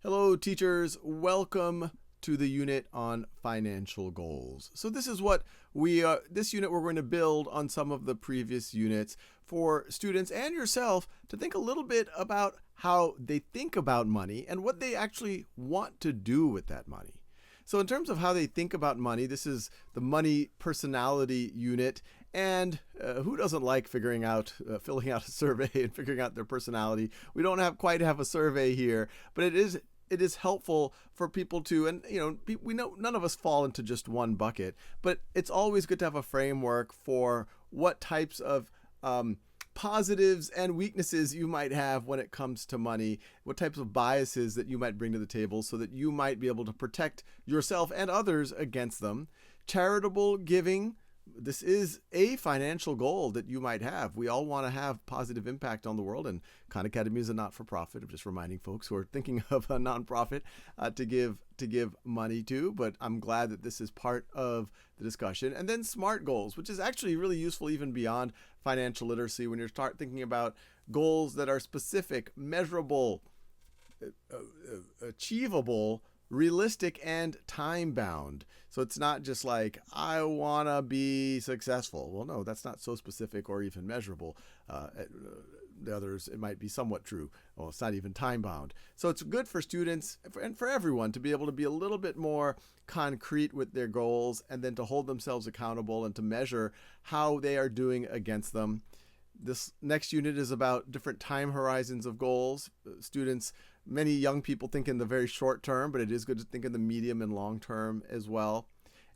Hello, teachers. Welcome to the unit on financial goals. So this is what this unit we're going to build on some of the previous units for students and yourself to think a little bit about how they think about money and what they actually want to do with that money. So in terms of how they think about money, this is the money personality unit. And who doesn't like filling out a survey and figuring out their personality? We don't quite have a survey here, but it is helpful for people to, and we know none of us fall into just one bucket, but it's always good to have a framework for what types of positives and weaknesses you might have when it comes to money, what types of biases that you might bring to the table so that you might be able to protect yourself and others against them. Charitable giving. This is a financial goal that you might have. We all want to have positive impact on the world, and Khan Academy is a not-for-profit. I'm just reminding folks who are thinking of a nonprofit to give money to, but I'm glad that this is part of the discussion. And then SMART goals, which is actually really useful even beyond financial literacy when you start thinking about goals that are specific, measurable, achievable, realistic, and time-bound. So it's not just like, I want to be successful. Well, no, that's not so specific or even measurable. The others, it might be somewhat true. Well, it's not even time-bound. So it's good for students and for everyone to be able to be a little bit more concrete with their goals and then to hold themselves accountable and to measure how they are doing against them. This next unit is about different time horizons of goals. Students, many young people think in the very short term, but it is good to think in the medium and long term as well.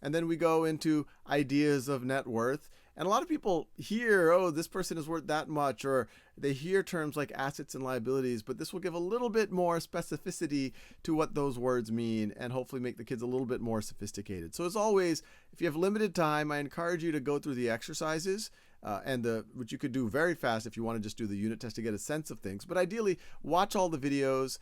And then we go into ideas of net worth. And a lot of people hear, oh, this person is worth that much, or they hear terms like assets and liabilities, but this will give a little bit more specificity to what those words mean and hopefully make the kids a little bit more sophisticated. So as always, if you have limited time, I encourage you to go through the exercises which you could do very fast if you want to just do the unit test to get a sense of things. But ideally, watch all the videos,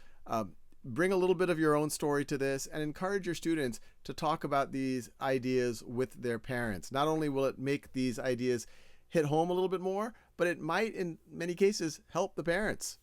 bring a little bit of your own story to this, and encourage your students to talk about these ideas with their parents. Not only will it make these ideas hit home a little bit more, but it might, in many cases, help the parents.